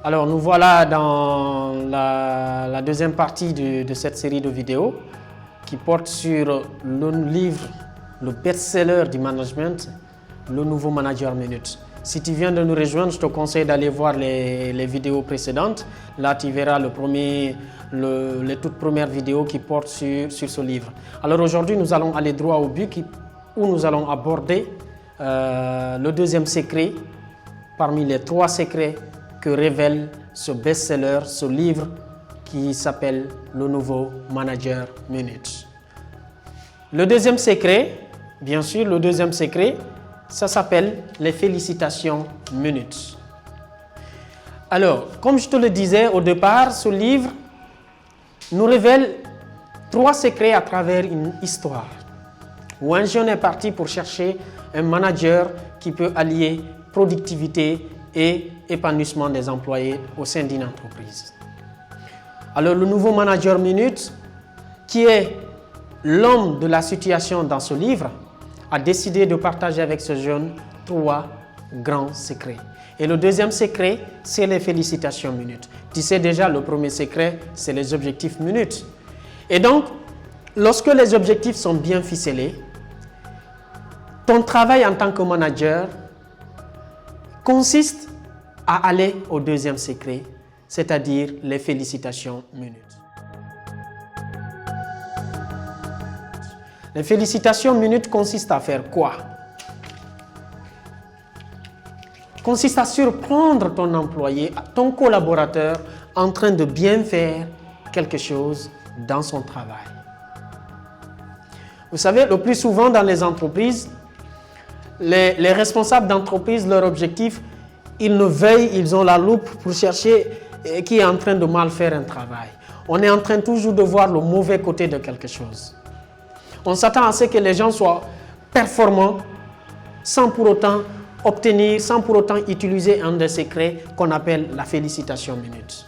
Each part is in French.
Alors nous voilà dans la deuxième partie de cette série de vidéos qui porte sur le livre, le best-seller du management, Le Nouveau Manager Minute. Si tu viens de nous rejoindre, je te conseille d'aller voir les vidéos précédentes. Là, tu verras les toutes premières vidéos qui portent sur ce livre. Alors aujourd'hui, nous allons aller droit au but où nous allons aborder le deuxième secret parmi les 3 secrets que révèle ce best-seller, ce livre qui s'appelle Le Nouveau Manager Minute. Le deuxième secret, bien sûr, ça s'appelle les félicitations minutes. Alors, comme je te le disais au départ, ce livre nous révèle 3 secrets à travers une histoire où un jeune est parti pour chercher un manager qui peut allier productivité et épanouissement des employés au sein d'une entreprise. Alors, le nouveau manager minute, qui est l'homme de la situation dans ce livre, a décidé de partager avec ce jeune 3 grands secrets. Et le deuxième secret, c'est les félicitations minutes. Tu sais déjà, le premier secret, c'est les objectifs minutes. Et donc, lorsque les objectifs sont bien ficelés, ton travail en tant que manager consiste à aller au deuxième secret, c'est-à-dire les félicitations minutes. Les félicitations minutes consistent à faire quoi? Consiste à surprendre ton employé, ton collaborateur en train de bien faire quelque chose dans son travail. Vous savez, le plus souvent dans les entreprises, les responsables d'entreprise, leur objectif, ils ne veillent, ils ont la loupe pour chercher qui est en train de mal faire un travail. On est en train toujours de voir le mauvais côté de quelque chose. On s'attend à ce que les gens soient performants sans pour autant obtenir, sans pour autant utiliser un des secrets qu'on appelle la félicitation minute.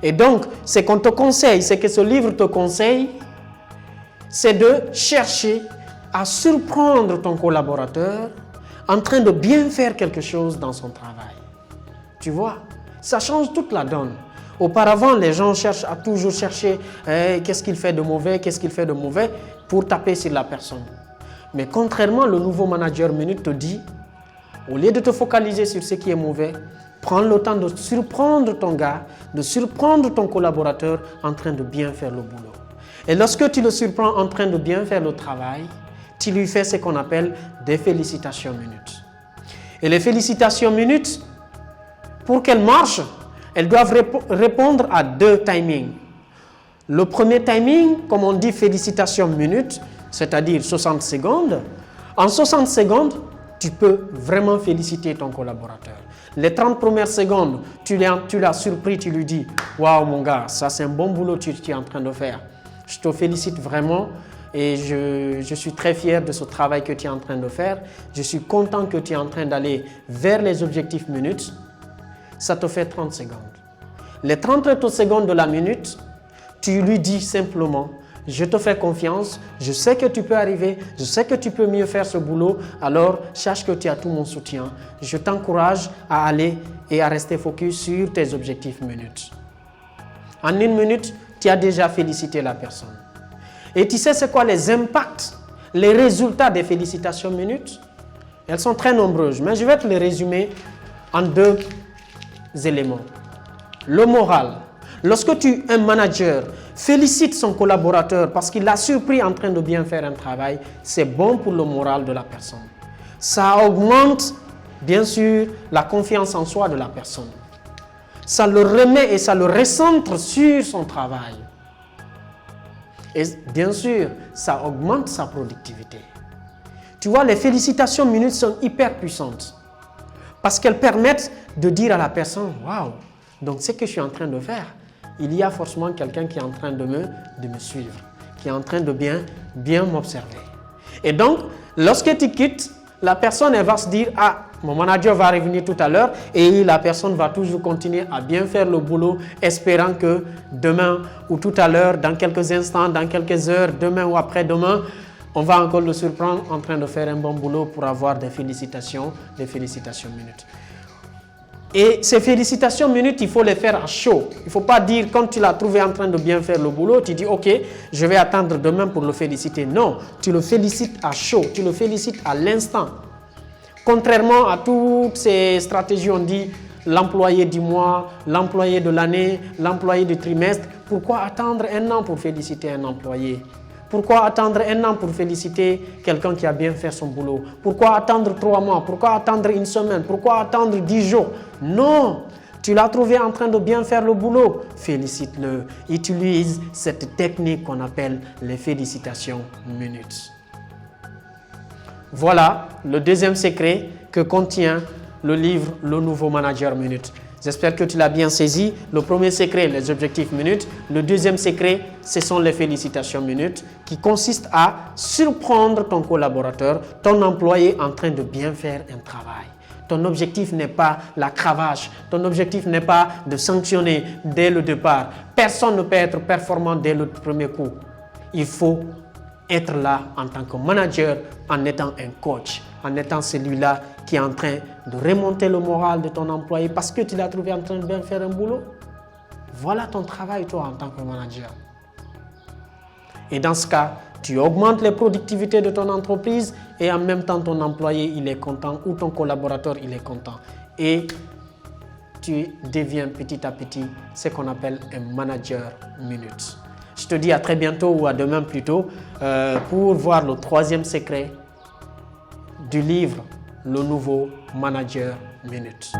Et donc, ce qu'on te conseille, ce que ce livre te conseille, c'est de chercher à surprendre ton collaborateur en train de bien faire quelque chose dans son travail. Tu vois, ça change toute la donne. Auparavant, les gens cherchent à toujours chercher qu'est-ce qu'il fait de mauvais, pour taper sur la personne. Mais contrairement, le nouveau manager minute te dit, au lieu de te focaliser sur ce qui est mauvais, prends le temps de surprendre ton gars, de surprendre ton collaborateur en train de bien faire le boulot. Et lorsque tu le surprends en train de bien faire le travail, tu lui fais ce qu'on appelle des félicitations minutes. Et les félicitations minutes, pour qu'elles marchent, elles doivent répondre à 2 timings. Le premier timing, comme on dit félicitations minutes, c'est-à-dire 60 secondes. En 60 secondes, tu peux vraiment féliciter ton collaborateur. Les 30 premières secondes, tu l'as surpris, tu lui dis « Waouh mon gars, ça c'est un bon boulot que tu es en train de faire. Je te félicite vraiment et je suis très fier de ce travail que tu es en train de faire. Je suis content que tu es en train d'aller vers les objectifs minutes. » Ça te fait 30 secondes. Les 30 secondes de la minute, tu lui dis simplement « Je te fais confiance, je sais que tu peux arriver, je sais que tu peux mieux faire ce boulot, alors sache que tu as tout mon soutien. Je t'encourage à aller et à rester focus sur tes objectifs minutes. » En 1 minute, tu as déjà félicité la personne. Et tu sais c'est quoi les impacts, les résultats des félicitations minutes? Elles sont très nombreuses, mais je vais te les résumer en 2 éléments. Le moral. Lorsque un manager félicite son collaborateur parce qu'il l'a surpris en train de bien faire un travail, c'est bon pour le moral de la personne. Ça augmente, bien sûr, la confiance en soi de la personne. Ça le remet et ça le recentre sur son travail. Et bien sûr, ça augmente sa productivité. Tu vois, les félicitations minutes sont hyper puissantes parce qu'elles permettent de dire à la personne « Waouh, donc ce que je suis en train de faire, il y a forcément quelqu'un qui est en train de me suivre, qui est en train de bien m'observer. » Et donc, lorsque tu quittes, la personne elle va se dire « Ah, mon manager va revenir tout à l'heure » et la personne va toujours continuer à bien faire le boulot, espérant que demain ou tout à l'heure, dans quelques instants, dans quelques heures, demain ou après-demain, on va encore le surprendre en train de faire un bon boulot pour avoir des félicitations minutes. Et ces félicitations minutes, il faut les faire à chaud. Il ne faut pas dire, quand tu l'as trouvé en train de bien faire le boulot, tu dis, ok, je vais attendre demain pour le féliciter. Non, tu le félicites à chaud, tu le félicites à l'instant. Contrairement à toutes ces stratégies, on dit l'employé du mois, l'employé de l'année, l'employé du trimestre. Pourquoi attendre un an pour féliciter un employé? Pourquoi attendre un an pour féliciter quelqu'un qui a bien fait son boulot? Pourquoi attendre 3 mois? Pourquoi attendre une semaine? Pourquoi attendre 10 jours? Non! Tu l'as trouvé en train de bien faire le boulot. Félicite-le. Utilise cette technique qu'on appelle les félicitations minutes. Voilà le deuxième secret que contient le livre Le Nouveau Manager Minute. J'espère que tu l'as bien saisi. Le premier secret, les objectifs minutes. Le deuxième secret, ce sont les félicitations minutes qui consistent à surprendre ton collaborateur, ton employé en train de bien faire un travail. Ton objectif n'est pas la cravache. Ton objectif n'est pas de sanctionner dès le départ. Personne ne peut être performant dès le premier coup. Il faut être là en tant que manager, en étant un coach, en étant celui-là qui est en train de remonter le moral de ton employé parce que tu l'as trouvé en train de bien faire un boulot. Voilà ton travail, toi, en tant que manager. Et dans ce cas, tu augmentes les productivités de ton entreprise et en même temps, ton employé, il est content ou ton collaborateur, il est content. Et tu deviens petit à petit ce qu'on appelle un manager minute. Je te dis à très bientôt ou à demain plutôt pour voir le troisième secret du livre Le Nouveau Manager Minute.